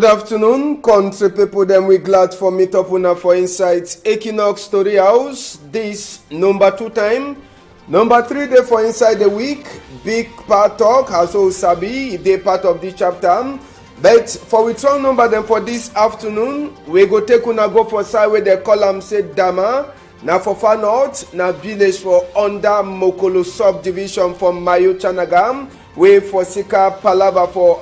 Good afternoon, country people. Them we glad for meet up una for inside Equinox Story House. This number 2 time. Number 3 day for inside the week. Big part talk. Also sabi if they part of this chapter. But for we strong number them for this afternoon, we go take una go for side where they call am say Dama. Now for far north, na village for under Mokolo subdivision from Mayo Chanagam. We for Sika Palava for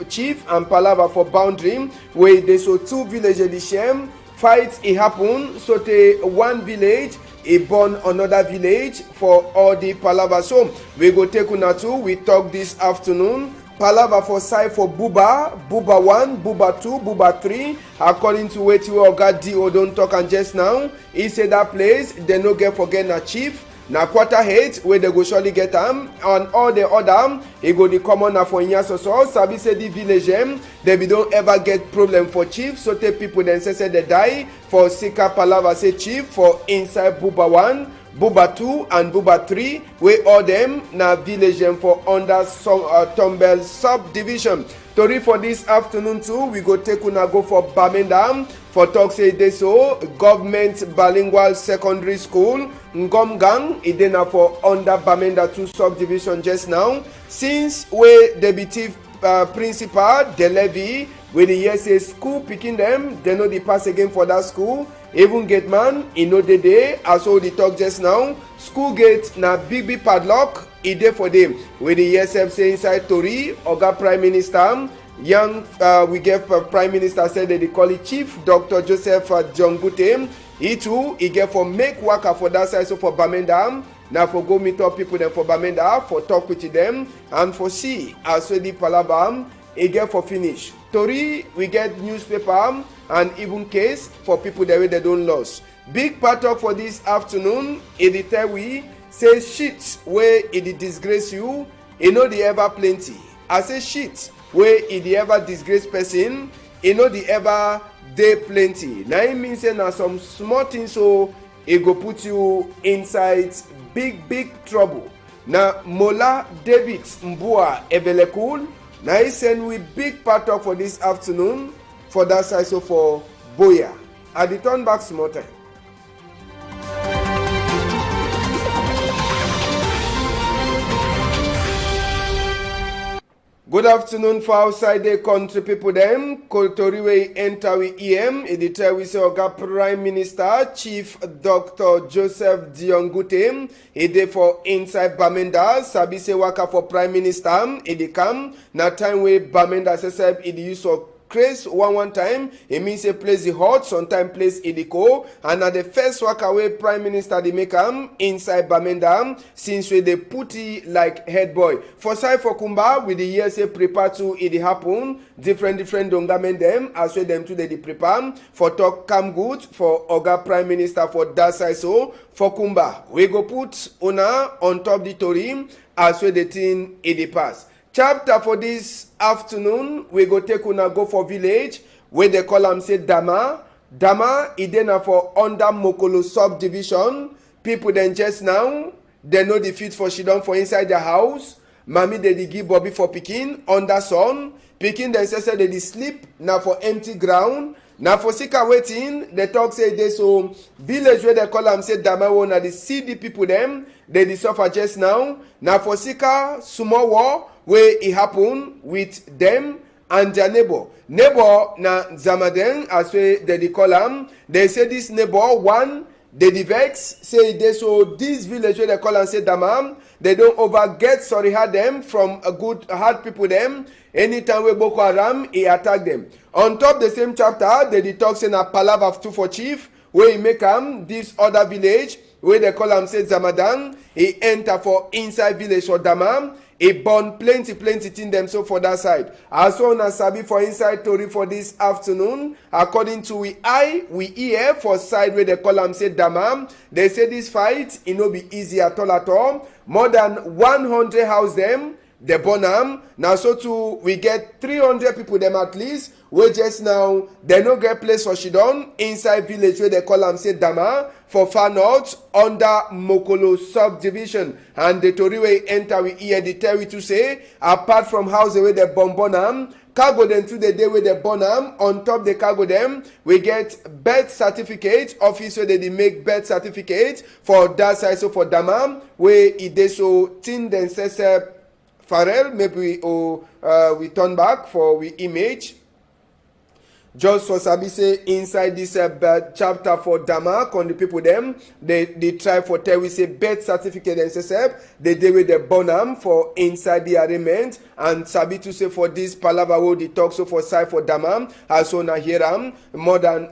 chief and Palava for boundary. We they so 2 villages the shame. Fight it happen. So te one village, it born another village for all the Palava. So we go take una 2. We talk this afternoon. Palava for side for Buba 1, Buba 2, Buba 3. According to what you got D.O. don't talk and just now. He said that place, they no get forget na chief. Na quarter head where they go surely get them. And all the other, he go the common na for Inyaso. So sabi say the village they be don't ever get problem for chief. So take people then say they die. For Sika Palava say chief for inside Buba 1. Buba 2 and Buba 3, we all them na village for under Tombel subdivision. Tori for this afternoon too, we go take una go for Bamenda for talk say this so government bilingual secondary school Ngomgang idena for under Bamenda 2 subdivision just now. Since we deputy principal the levy with the year say school picking them, they know the pass again for that school. Even gate man, he know the day, as all the talk just now. School gate na big padlock, it dey for them. With the ESF say inside Tori, Oga Prime Minister, we get Prime Minister said that they call it Chief Dr. Joseph John Gute. He too, he get for make worker for that side, so for Bamenda. Now for go meet up people then for Bamenda, for talk with them, and for see, as well the Palabam, he get for finish. Tori, we get newspaper and even case for people that way they don't lose. Big part talk for this afternoon, it tell we say shit where it disgrace you, you know the ever plenty. I say shit where it ever disgrace person, you know the ever day plenty. Now it means say na some small things so it go put you inside big trouble. Now Mola David Mbua Ebelekul. Now he send we big part talk for this afternoon for that side so for Boya. I return back small time. Good afternoon for outside the country people them. Kotoriwe enter we EM. It tell we say Oga Prime Minister Chief Dr. Joseph Dion Gute. He dey for inside Bamenda. Sabi say waka for Prime Minister. He dey come. Na time we Bamenda say he use of craze one time, it means a place the hot, sometimes place in the cold, and at the first work away Prime Minister they make inside Bamenda since we they put it like head boy. For side for Kumba with the years say prepare to it happen, different dongamen them as well them to they prepare for talk come good for Oga Prime Minister for that side so for Kumba. We go put una on top the Torim as well the thing in the past. Chapter for this afternoon, we go take una go for village where they call am say Dama. Dama idena for under Mokolo subdivision. People then just now, they know the fit for shidon for inside the house. Mami they give Bobby for picking under sun. Picking then say they sleep now for empty ground. Now for Sika waiting, they talk say they so village where they call am say Dama one they see the people them, they suffer just now. Now for Sika small war where it happen with them and their neighbor. Neighbor na Zamaden as we they call am. They say this neighbor one they vex say they so this village where they call am say Damam. They don't overget sorry had them from a good hard people them. Anytime we Boko Haram he attack them. On top the same chapter they talk say na Palava 2 for chief where he make this other village where they call am say Zamadan. He enter for inside village for Damam. He born plenty thing them so for that side. As well as Sabi for inside Tori for this afternoon. According to we hear for side where they call them say Damam. They say this fight it no be easy at all. More than 100 house them. They born them. Now so too we get 300 people them at least. We just now they no get place for Shidon inside village where they call them say Dama for far north under Mokolo subdivision. And the Tori way enter we hear the territory to say apart from house where they bomb cargo dem to the day wey dem born am. On top the cargo dem, we get birth certificate. Office wey dey make birth certificate for that side. So for Dama, wey e dey so tin dem say Farrell, maybe we turn back for we image. Just for sabi say inside this chapter for Dama, on the people them, they try for tell we say birth certificate and say they dey with the bonam for inside the arraignment, and sabi to say for this palava wo the talk so for side for Dama as so na here am more than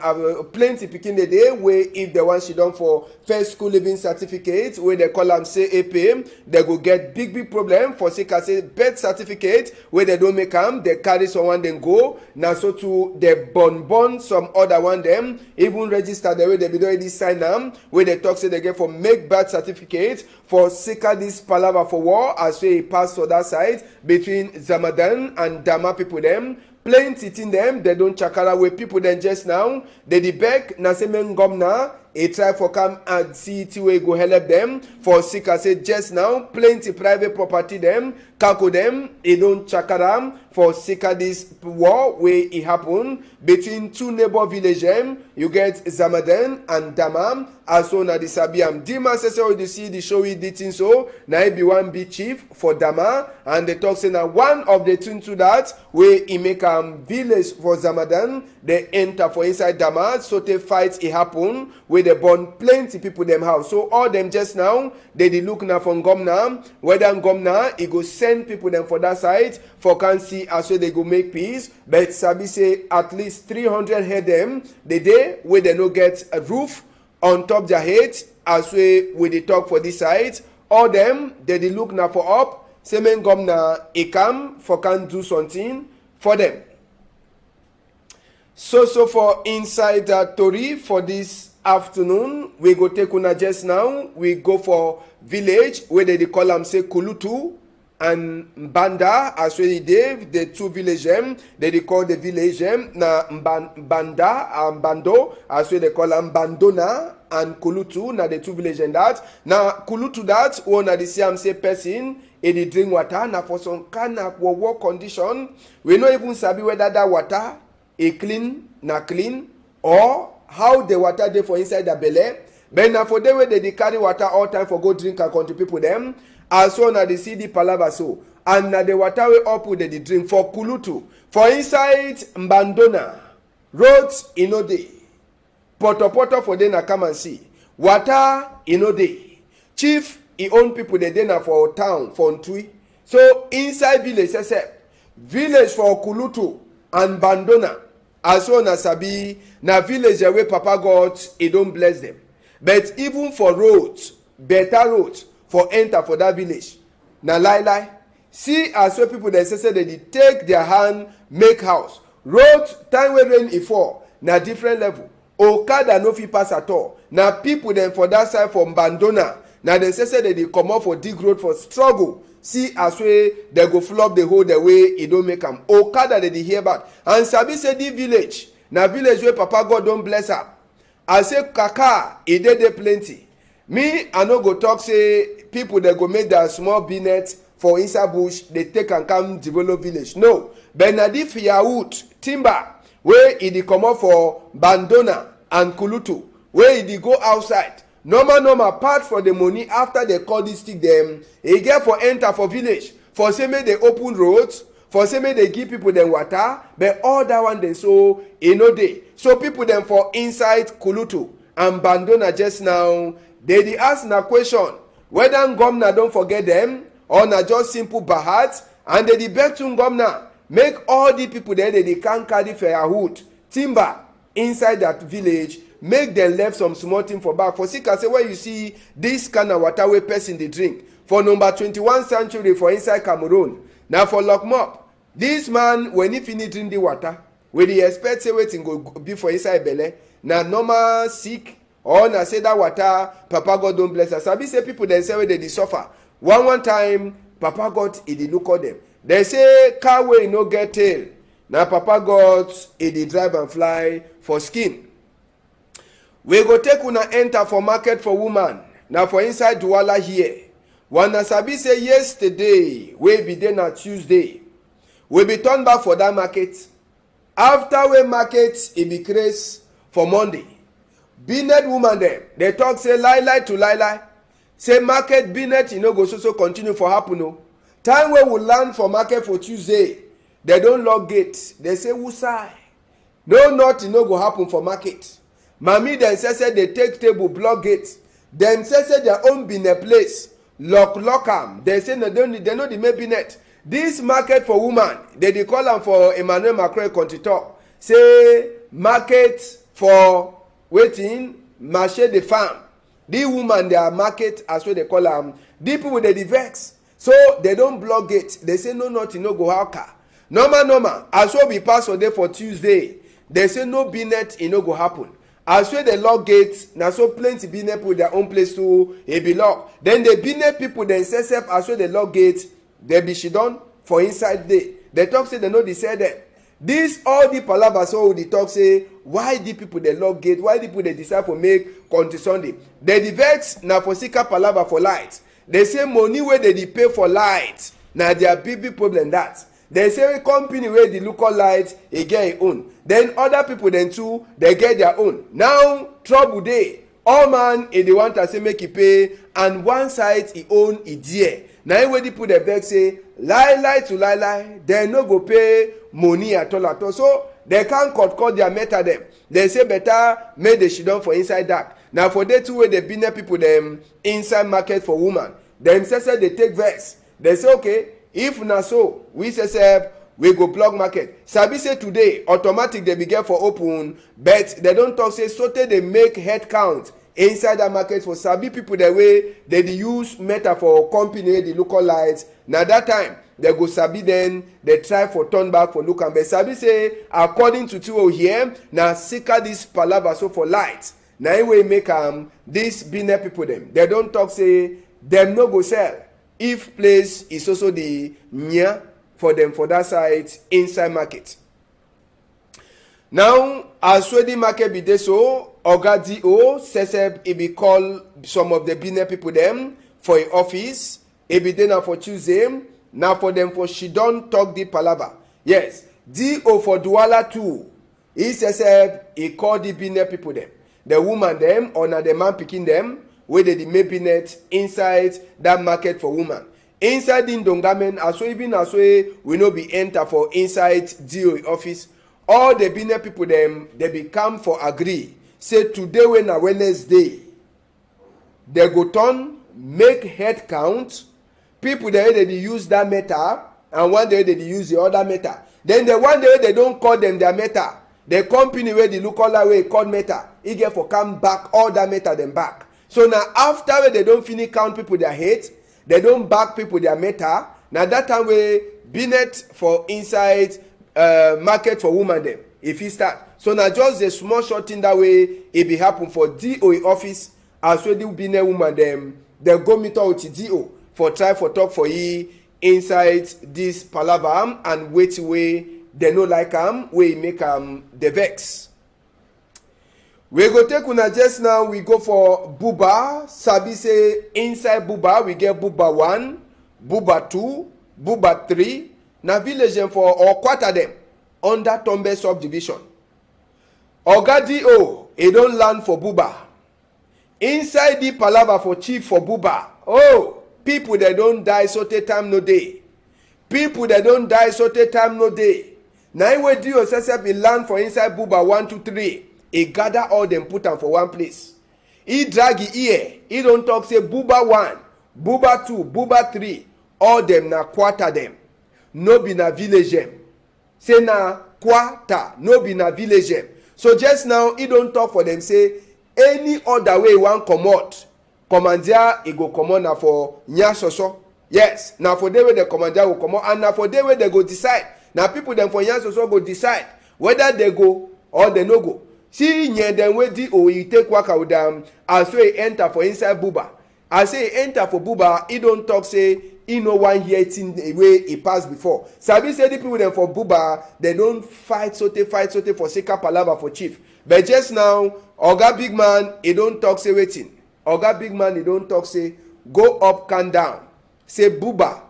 plenty picking the day where if the one she done for first school living certificate where they call am say AP, they go get big problem for say birth certificate where they don't make am, they carry someone then go now so to the born some other one them even register the way they be already sign them where they talk say they get for make birth certificate for sika this palava for war as we pass to that side between Zamadan and Dama people them. Plenty in them, they don't chakara with people then just now. They beg na se men gomna a try for come and see it way go help them for sick I say just now. Plenty private property them, kako them, they don't chakara for sick this war where it happen between two neighbor villages. You get Zamadan and Dama. Also na the Sabiam Dima says so you see the show we did so na be one big chief for Dama, and they talk say na one of the two to that where he make village for Zamadan. They enter for inside Dama, so they fight it happen where they burn plenty people them house. So all them just now they look now from Gomna, whether Gomna he go send people them for that side for can see as well they go make peace. But Sabi say at least 300 head them the day where they no get a roof on top their head as we they talk for this side. All them they look now for up. Say men Gomna he come for can do something for them. So for inside Tori for this afternoon, we go take una just now. We go for village where they call them say Kulutu and Banda as we did the two village they call the village na Banda and Bando as we they call them Bandona and Kulutu na the two village and that na Kulutu that one na the same say person and they drink water na for some kind of work condition we no even sabi whether that water a clean na clean or how the water dey for inside the belly. But na for them where they carry water all time for go drink and country people them. As well na the CD palava so. And na the water we up with the drink for Kulutu. For inside Mbandona, roads in no day. Poto for them na come and see. Water in no day. Chief he own people they dey na for town for Ntui. So inside village village for Kulutu and Bandona. As well na sabi na village where Papa God he don't bless them. But even for roads, better roads for enter for that village. Na lie. See as well people they say they take their hand make house. Road time when rain e fall na different level. Okada no fit pass at all. Na people then for that side from Bandona. Na they say they come up for dig road for struggle. See as way they go flop the whole the way it don't make them. Okada they hear about. And sabi say the village. Na village where Papa God don't bless her. I say kaka e dey plenty. Me I no go talk say people they go make their small business for inside bush they take and come develop village. No. But na the firewood timber where e dey come up for Bandona and Kulutu where e dey go outside. Normal part for the money after they call this stick them. E get for enter for village. For say make they open roads. For say make they give people them water. But all that one they so e no dey. So people them for inside Kulutu and Bandona just now. They ask na question. Whether Ngomna don't forget them. Or na just simple bahat. And they beg to Ngomna. Make all the people there they can carry firewood. Timber inside that village. Make them left some small thing for back. For sick I say where you see this kind of water where person they drink. For number 21 century for inside Cameroon. Now for Lokmop. This man when he finish drink the water. When he expect say waiting go be for inside belly. Now normal sick. Or na say that water Papa God don't bless us. Sabi say people they say where they suffer. One time Papa God he dey look at them. They say car wey no get tail. Now Papa God he dey drive and fly for skin. We go take una enter for market for woman. Now for inside Douala here. Wana sabi say yesterday we be there na Tuesday. we be turn back for that market. After we market e be craze for Monday, binet woman dem dey talk say lie to lie say market binet e no go so continue for happen o. Time wey we land for market for Tuesday, they don lock gate. They say wusai no nothing no go happen for market. Mami dem say they take table block gate. Dem say their own binet place lock am. They say no, they no dey make binet. This market for woman, they dey call am for Emmanuel Macron country talk. Say market for wetin marché de femme. The woman their market as well they call am. The people dey dey vex. So they don block gate. They say no nothing no go happen. Normal. As well be pass for day for Tuesday. They say no binet e no go happen. As well they lock gate, na so plenty binet people their own place too e be lock. Then the binet people themselves as well they lock gate. They be she done for inside day. They talk say they know they say them. This all the palabra so they talk say why the people they lock gate, why the people they decide for make country Sunday. They vex na for sika palabra for light. They say money where they pay for light. Now their big problem that. They say company where the local light e get e own. Then other people then too they get their own. Now trouble dey. All man e dey want to say make e pay and one side e own e dear. Now when they put the vex say lie to lie, they no go pay money at all. So they can't cut their metal them. They say better make the shit down for inside dark. Now for they two way the business people them inside market for woman. Them say they take vex. They say okay, if na so we say we go block market. Sabi say today automatic they be get for open, but they don't talk say so they make head count inside that market for sabi people the way they use metal for company the local lights. Now that time they go sabi then they try for turn back for look and but sabi say according to two here now sika this palava so for light. Now we make this binet people them. They don't talk say them no go sell if place is also the near for them for that side inside market. Now as well the market be there so Oga D.O. says he be call some of the business people them for a office. He be there now for Tuesday. Now for them for she don't talk the palava. Yes, D.O. for Douala too. He says he call the business people them. The woman them or na the man picking them where they make business inside that market for woman. Inside in Dongamen as well even as well we no be enter for inside D.O. office. All the business people them they become for agree. Say today when a Wednesday, they go turn, make head count. People there they use that meter, and one day they use the other meter. Then the one day they don't call them their meter. The company where the local way called meter, he get for come back all that meter them back. So now after they don't finish count people their head, they don't back people their meter. Now that time we binet for inside market for woman them. If he start. So now just a small short thing that way it be happen for DO office as well the business woman them they go meet out to DO for try for talk for ye inside this palaver and wait way they no like we make the vex. We go take una just now we go for Buba. Sabi say inside Buba we get Buba 1, Buba 2, Buba 3. Na village for or quarter them under Tombe subdivision. Oga D.O. he don't land for Buba. Inside the palava for chief for Buba. Oh, people that don't die so te time no day. People that don't die so te time no day. Now we do yourself in land for inside Buba 1, 2, 3. He gather all them put them for one place. He drag his ear. He don't talk say Buba 1, Buba 2, Buba 3. All them na quarter them. No be na village them. Say na quarter. No be na village them. So just now, he don't talk for them, say, any other way one comot, commander, he go comot na for Nyasoso. Yes, now for day where the commander will comot, and now for day where they go decide. Now people them for Nyasoso go decide whether they go or they no go. See, nye them wey D.O. you take work with them, as so he enter for inside Buba. As say he enter for Buba, he don't talk say, he no one hear thing the way he passed before. Sabi say the people them for Buba, they don't fight sote for seka palava for chief. But just now, Oga big man, he don't talk say waiting. Oga big man, he don't talk say go up, can down. Say Buba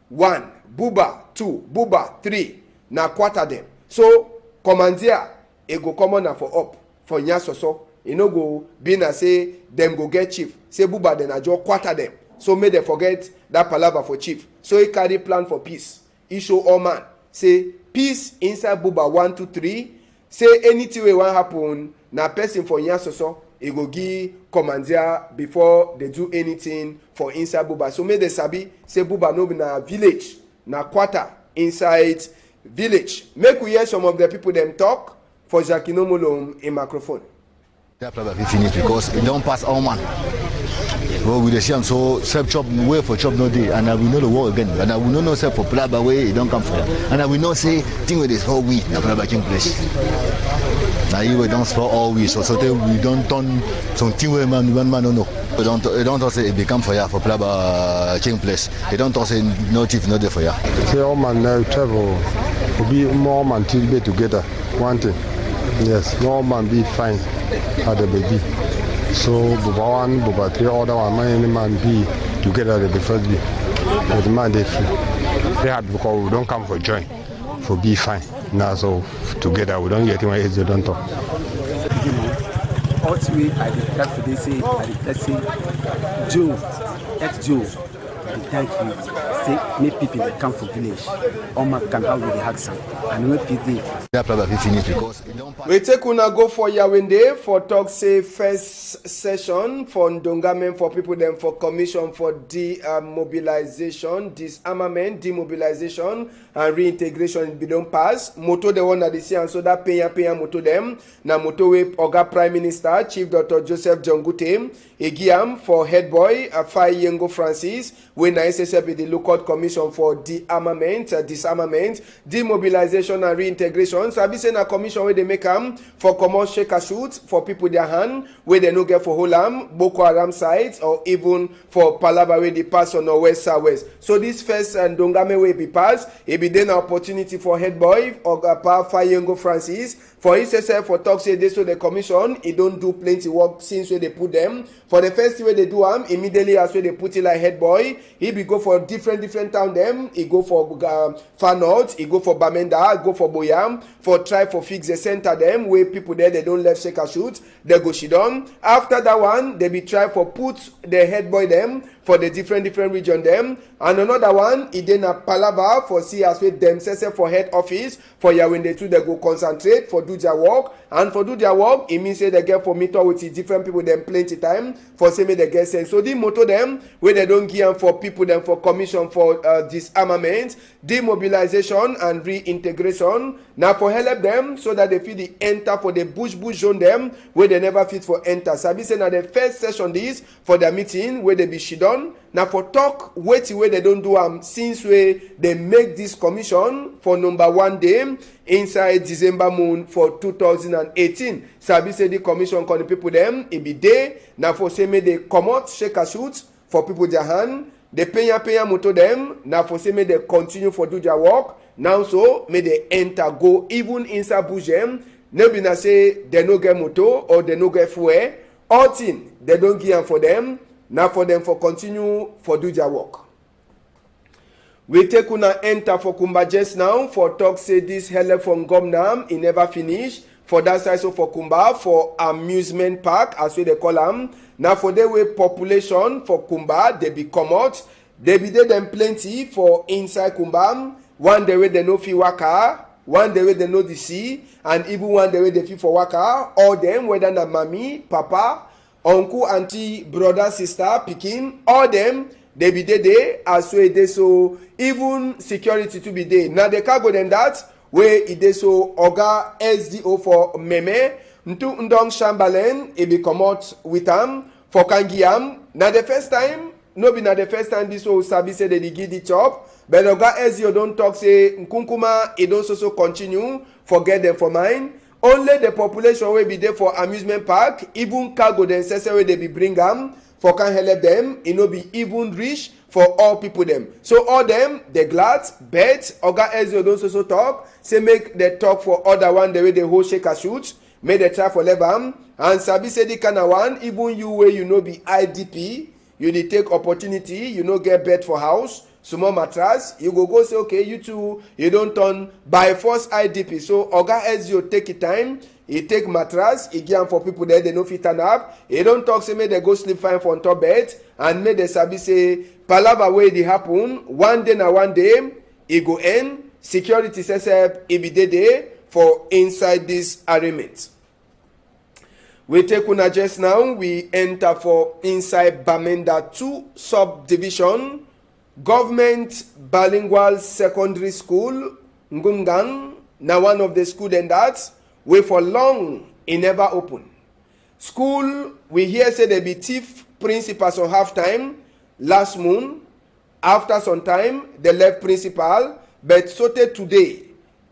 1, Buba 2, Buba 3. na quarter them. So commandia e go common na for up for nyasoso. E no go be na say them go get chief. Say buba then ajo quarter them. So may they forget that palava for chief. So he carry plan for peace. He show all man. Say peace inside buba 1, 2, 3. Say anything wey wan happen na person for nyasoso. He go give commandia before they do anything for inside buba. So may they sabi say buba no be na village, na quarter inside village. Make we hear some of the people them talk for Jackie Nomolom in microphone. That probably finished because it don't pass all man. Well, with the sham, so self chop way for chop no day, and I will know the war again. And I will not know self for plaba way it don't come for. And I will not say thing with this whole week na plaba king place. Now you don't spoil all we so we don't turn something where man one man no. They don't say it become for ya for plaba king place. They don't say no chief no there for ya. Say all man now travel will be more man till be together. One thing. Yes, no man be fine at the baby. So Buba 1, Buba 3, other one, any man be together the first be. But the man they free. They had because we don't come for join, for be fine. Now so together we don't get anywhere they don't talk. Ultimately, I declare today say, I declare say, Joe, ex-Joe, I thank you. Say, make people that come from village, all man can have with the accent, and make people. That probably finished because it don't pass. We take una go for Yawende for talk say first session for Ndongamen for people them for commission for demobilization, disarmament, demobilization and reintegration be don't pass. Moto the one that they see and so that paya moto them na moto we Oga Prime Minister Chief Dr. Joseph Jongute Egiam for head boy Afai Yengo Francis when na SSF the local commission for disarmament, demobilization and reintegration. So I be saying a commission where they make for commercial shoot for people their hand where they no get for Holam, Boko Haram sites or even for Palaba where they pass on or west southwest. So this first and Dongame way be passed, it be then an opportunity for head boy or Afai Yengo Francis for SSF for talk say this so the commission it don't do plenty work since where they put them. For the first way they do immediately as where they put it like head boy, he be go for different town them. He go for Far North, he go for Bamenda, go for Boyam, for try for fix the center them where people there they don't left shake a shoot, they go Shidon. After that one, they be try for put the head boy them for the different region them. And another one, it then a Palava for see as with themselves for head office for Yawende too they go concentrate for do their work. And for do their work, it means say they get for meet up with the different people them plenty time for say me they get sense. So the motto them where they don't give them for people them for commission for disarmament, demobilization and reintegration. Now for help them so that they feel the enter for the bush zone them where they never fit for enter. So I be saying that the first session this for the meeting where they be shidon. Now for talk wait where they don't do since where they make this commission for number 1 day inside December moon for 2018. So I be say the commission call the people them it be day. Now for say me they come out shake a shoot for people their hand. They pay moto them. Now for say may they continue for do their work. Now so may they enter go even inside bush them. No be na say they no get moto or they no get fuel. All thing they don't give them for them. Now for them for continue for do their work. We take una enter for Kumba just now for talk say this hell from Gomnam it never finish. For that side so for Kumba for amusement park as we they call them. Now for the way population for Kumba they be come out. They be there them plenty for inside Kumba. One day way they know fi waka, one day way they know the sea, and even one day way they feel for waka. All them whether na mommy, papa, uncle, auntie, brother, sister, pikin, all them they be there as way they so even security to be there. Now they can't go than that where it is so Oga SDO for Meme Ntu Ndong Shambalen it be come out with for Kangiam. Now the first time no be na the first time this whole sabi say they give the chop. But Oga SDO don't talk say Nkunkuma it don't so continue forget them for mine. Only the population will be there for amusement park. Even cargo themselves where they be bring them for can help them. It no be even rich for all people them. So all them they glad bet Oga SDO don't so talk. Say make the talk for other one the way they whole shake a shoot. Make the try for Lebam. And sabi say the kind of one even you where you know be IDP. You dey take opportunity. You no get bed for house. small mattress, you go say okay, you two, you don't turn by force IDP. So Oga Ezio take it time, he take mattress, he give am for people there, they no fit turn up. He don't talk say make they go sleep fine for on top bed, and make the sabi say palava wey dey happen one day, e go end. Security says e be dey for inside this arraignment. We take una just now, we enter for inside Bamenda 2 subdivision, government bilingual secondary school, Ngungang, na one of the school then that, we for long, e never open. School, we hear say they be thief principals on half time, last moon, after some time, they left principal, but so today,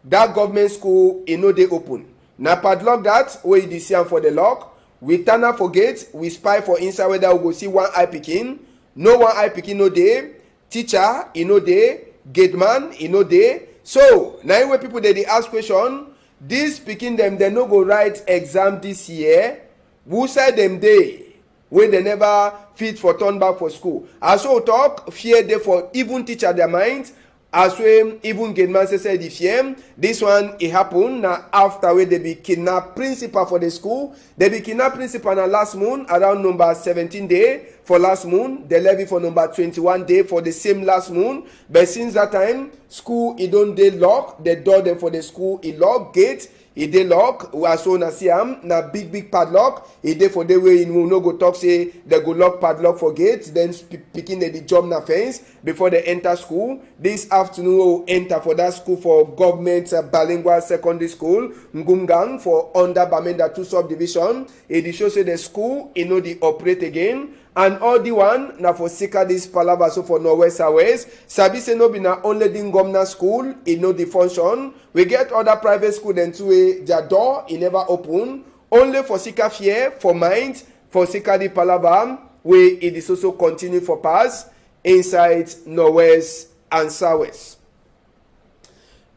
that government school, e no dey open. Na padlock that, wey you see am for the lock. We turn up for gate, we spy for inside whether we go see one eye picking. No one eye picking no day. Teacher, e no day. Gate man, e no day. So, now when people they ask question, this picking them, they no go write exam this year. Who said them day? When they never fit for turn back for school. As so talk, fear they for even teacher their mind. As we even gate man say the fear. This one it happen now after where they be kidnap principal for the school. They be kidnap principal na last moon around number 17 day for last moon. They levy for number 21 day for the same last moon. But since that time, school it don't dey lock. The door them for the school it lock gate. It dey lock. As soon as see am na big padlock. It dey for the way you no go talk say they go lock padlock for gate. Then picking the jump na fence before they enter school. This afternoon we'll enter for that school for government bilingual secondary school Ngungang for under Bamenda 2 subdivision. It shows say the school you know the operate again. And all the one na for sika this palava so for Norwest Southwest. Sabi say no be na only the government school e know the function. We get other private school then too their door e never open. Only for sika fear for mind for sika the palava where it is also continue for pass inside Norwest and Southwest.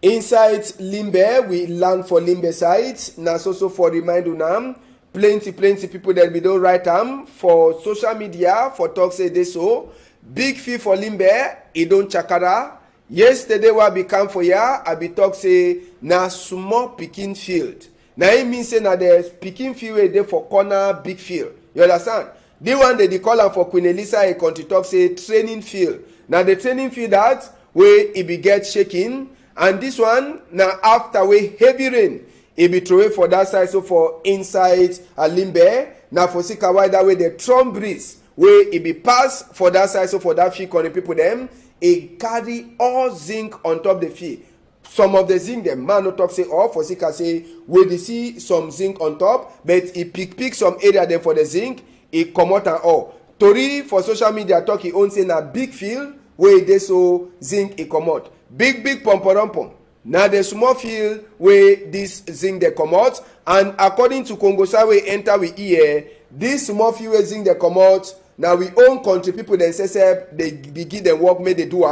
Inside Limbe we land for Limbe side na so for remind una. Plenty people that we don't write them for social media for talk say they so. Big fee for Limbe, it don't chakara. Yesterday what be come for ya, I be talk say na small picking field. Now it means say na the picking field there for corner big field. You understand? The one they call am for Queen Elisa a country talk say training field. Now the training field that where it be get shaking, and this one now after we heavy rain. It be throw for that side, so for inside Limbe. Now for sika wide that way the strong breeze where it be pass for that side, so for that field on the people them, it carry all zinc on top the field. Some of the zinc them man no talk say all for sika say where they see some zinc on top, but it pick some area there for the zinc, it come out and all. Tori for social media talk he own say na big field where they so zinc it come out. Big pom. Now the small field where this zinc they come out, and according to Kongosa we enter we here, this small field where zinc they come out, now we own country people then say they begin them work may they do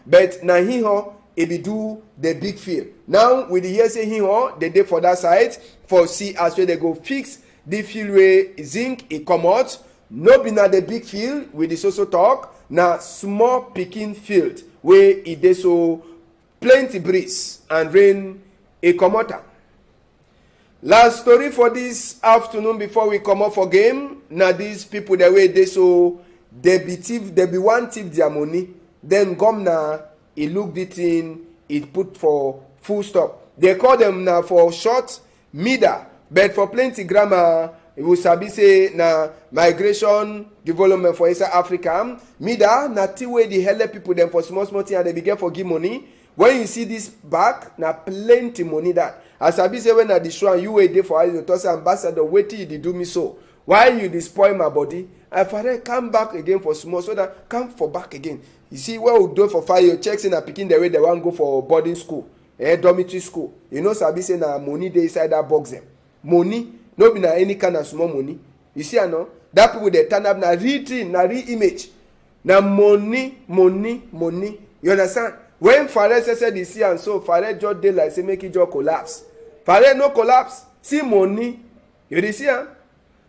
but now here it be do the big field. Now with the here say here they dey for that side for see as where they go fix the field where zinc it come out. No be na the big field with the social talk, now small picking field where it dey so plenty breeze and rain a comota. Last story for this afternoon before we come up for game. Now these people the way they so they be one thief their money. Then governor he look the thing it put for full stop. They call them now for short mida, but for plenty grammar it will sabi say na migration development for East Africa. Mida na the way they help people them for small thing and they begin for give money. When you see this back, na plenty money that. As I be say when I destroy you wait there for you to say ambassador wait till you do me so. Why you despoil my body? I father come back again for small so that come for back again. You see what we do for 5 years checks in a picking the way they want go for boarding school, dormitory school. You know Sabi say na money they inside that box them. Money no be na any kind of small money. You see I know that people they turn up na real thing, na real image. Na money. You understand? When Farid said this year and so Farid just did like say make it just collapse. Farid no collapse. See money. You see him?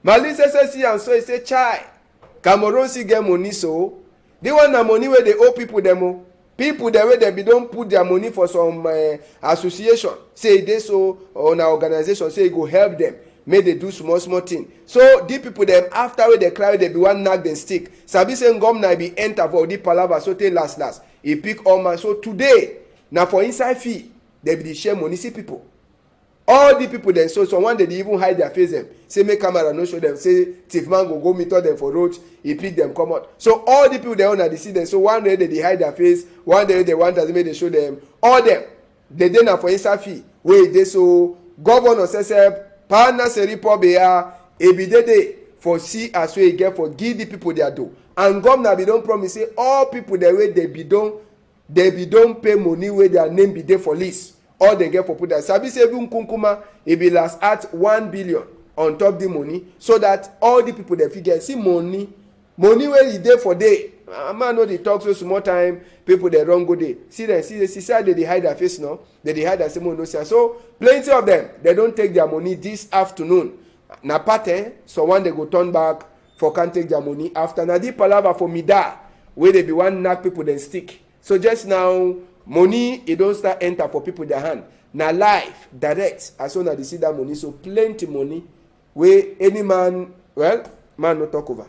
Mali said see and so he say chai. Cameroon see get money so. They want the money where they owe people them. people the way they be don't put their money for some association, say they so on our organization, say it go help them, may they do small thing. So the people them after wey they cry, they be one knock them stick. Sabi say governor be enter for the palava so they last. He pick all man. So today, now for inside fee, they be the share money see people. All the people then so someone they even hide their face them. Say make camera no show them. Say thief man go meet them for road. He pick them come out. So all the people they own they see them. So one day they hide their face. One day they want as make they show them. All them they dey na for inside fee. Wait they so governor says partner seripo beya ebidede for see as we get for give the people their do. And governor be don't promise say all people the way they be don't pay money where their name be there for list. All they get for put that. Sabi say even kunkuma, it be last at 1 billion on top the money, so that all the people they figure see money where you there for day. Man know they talk so small time, people they wrong go day. See how they hide their face now. They hide their same no say. So plenty of them they don't take their money this afternoon. Na pattern, so one they go turn back for can't take their money after. Na di palava for mida where they be one knock people then stick. So just now. Money, it don't start enter for people in their hand. Now life, direct, as soon as they see that money, so plenty money, where any man no talk over.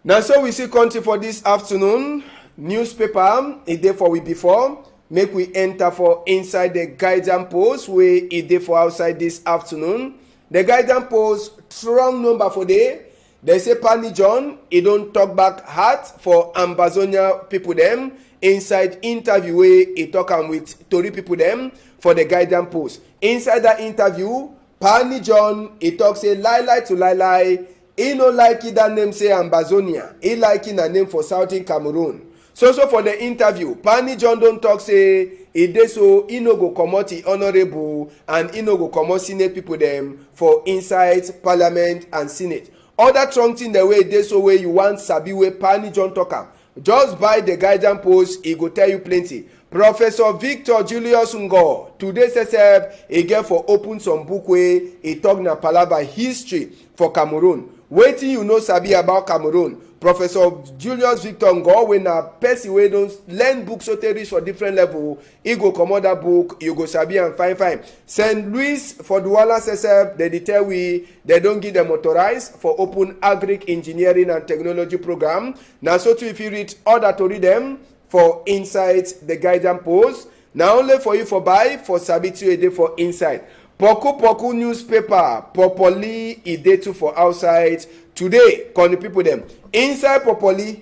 Now so we see country for this afternoon. Newspaper, it there for we before. Make we enter for inside the guidance post, where it there for outside this afternoon. The guidance post, strong number for day. They say Pani John, he don't talk back hard for Ambazonia people them. Inside interview where he talk with Tory people them for the guidance post. Inside that interview, Pani John, he talk say lie to lie. He no like it that name say Ambazonia. He like it a name for Southern Cameroon. So for the interview, Pani John don't talk say he dey so he no go comot he honorable and he no go comot Senate people them for inside Parliament and Senate. Other strong thing the way they so way you want sabi way Pani John talk am. Just buy the guidance post, he go tell you plenty. Professor Victor Julius Ngo today says he get for open some book where he talk na palava history for Cameroon. Wetin you know sabi about Cameroon? Professor Julius Victor Ngo when a person wey don learn books so they reach for different level, he go comot that book, you go sabi and fine. St. Louis for Douala says they tell we they don't give them authorized for open agric engineering and technology program. Now so too if you read order to read them for inside the guidance post. Now only for you for buy for sabi a day for inside. Poku newspaper Popoli ide too for outside today. Call the people them inside Popoli.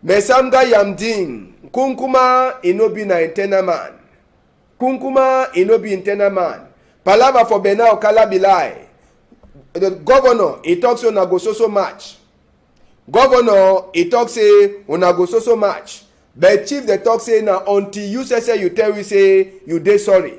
Mesamga Yamdin Kunkuma inobi na internal man. Kunkuma inobi internal man. Palava for Bena Okalabilai. The governor he talks on go so much. Governor he talks say una go so much. But chief the talk say now until you say you tell we say you dey sorry.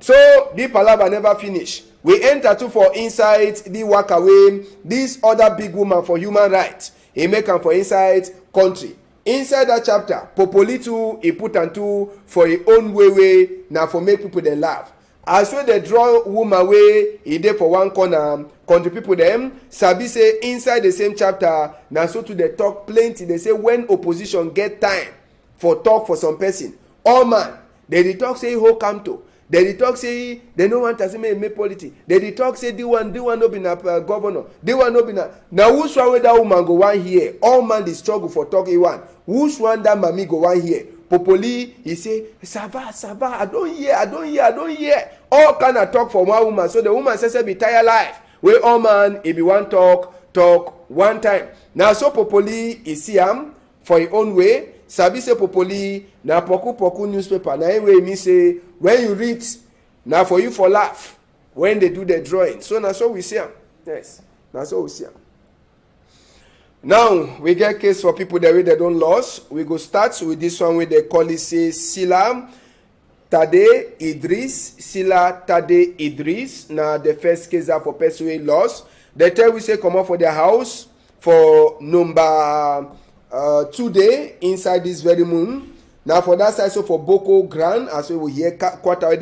So the palava never finish. We enter to for inside the work away. This other big woman for human rights. He make am for inside country. Inside that chapter, Popolitu he put and two for his own way now for make people they laugh. As well they draw woman way he dey for one corner. Country people them sabi say inside the same chapter now so to they talk plenty. They say when opposition get time for talk for some person, all man they talk say who come to. They talk say they no want to say make politics. They talk say the one no be na governor. The one no be na. Now which one where that woman go one here? All man the struggle for talking one. Which one that mommy go one here? Popoli he say Sava. I don't hear. All kind of talk for one woman. So the woman says be tired life. Where all man he be one talk one time. Now so Popoli he see him for his own way. Sabi say Popoli na poku newspaper. Na anyway me say when you read now for you for laugh when they do the drawing. So now so we see them. Yes. Now so we see them. Now we get case for people that way they don't lose. We go start with this one where they call it say Sila Tade Idris. Now the first case are for person who lost. They tell we say come out for their house for number 2 day inside this very moon. Now for that side, so for Boko Grand, as we will hear quarter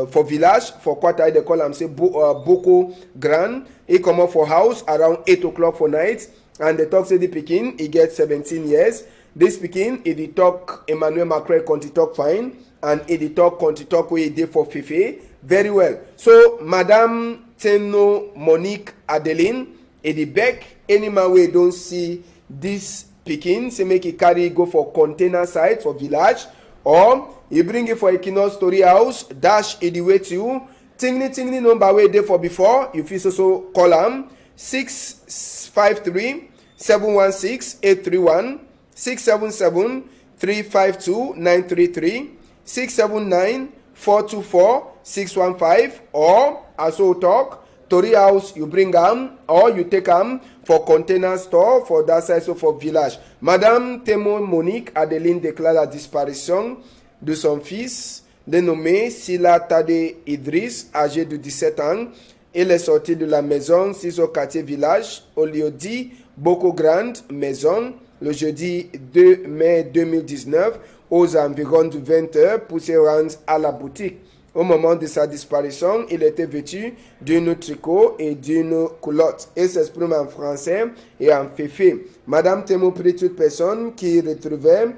for village, for quarter they call them say Boko Grand. He come up for house around 8 o'clock for night, and the talk say the Pekin, he gets 17 years. This speaking, it dey talk Emmanuel Macron country talk fine, and it dey talk country talk wey dey for Fefe very well. So Madam Teno Monique Adeline, it dey beg any man wey don see this pikin, say make e carry go for container site for village, or you bring it for Equinox Story House, dash it the way to you. Tingly number wey dey for before, you fit also call am 653-716-831, 677-352-933, 679-424-615, or as we talk, Story House, you bring am or you take am for container store for that side, so for village. Madame Temo Monique Adeline déclare la disparition de son fils, dénommé Sila Tade Idriss, âgé de 17 ans. Il est sorti de la maison 6 au quartier village, au lieu dit Boko Grande Maison, le jeudi 2 mai 2019, aux environs de 20h, pour se rendre à la boutique. Au moment de sa disparition, il était vêtu d'une tricot et d'une culotte. Il s'exprime en français et en féfé. Madame Temo prie toute personne qui retrouvait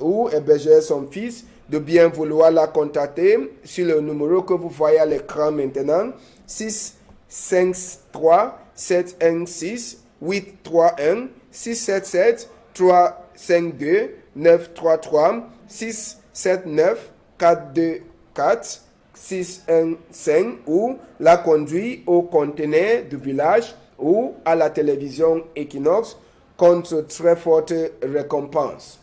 ou hébergeait son fils de bien vouloir la contacter sur le numéro que vous voyez à l'écran maintenant, 653 716 831 677 352 933 679 424 615 ou la conduit au conteneur du village ou à la télévision Equinox contre très forte récompense.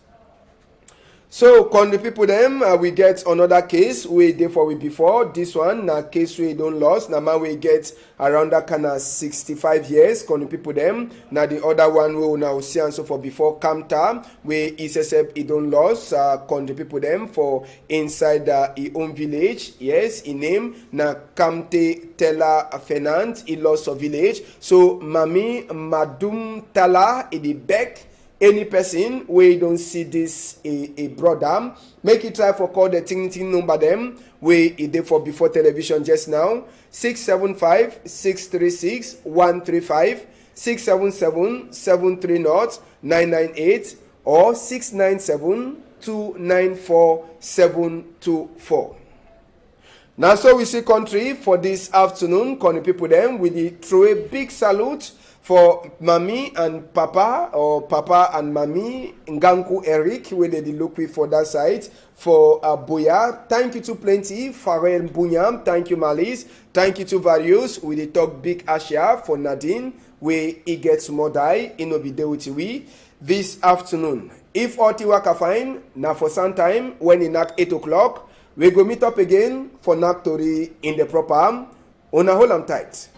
So, con the people them, we get another case we did for we before. This one, na case we don't lost. Now man we get around that kind of 65 years. Con the people them. Now the other one we will now see and so for before Kamta, we SSF he don't lost. Con the people them for inside his own village. Yes, he name na Kamte Tela Fernand. He lost a village. So Mami Madum Tala in the back. Any person where you don't see this a brother, make it try for call the ting number them where it did for before television just now, 675-636-135, 677-730-998 or 697-294-724. Now so we see country for this afternoon, calling people them with the throw a big salute for Mami and Papa, or Papa and Mami, Nganku Eric, where they look with for that side, for Boya. Thank you to Plenty, Farel Bunyam, thank you Malice, thank you to Various, with the talk Big Asia for Nadine, where he gets more die, in Obide we this afternoon. If all Tiwaka fine, now for some time, when in 8 o'clock, we go meet up again for Naktori in the proper arm. On a hold on tight.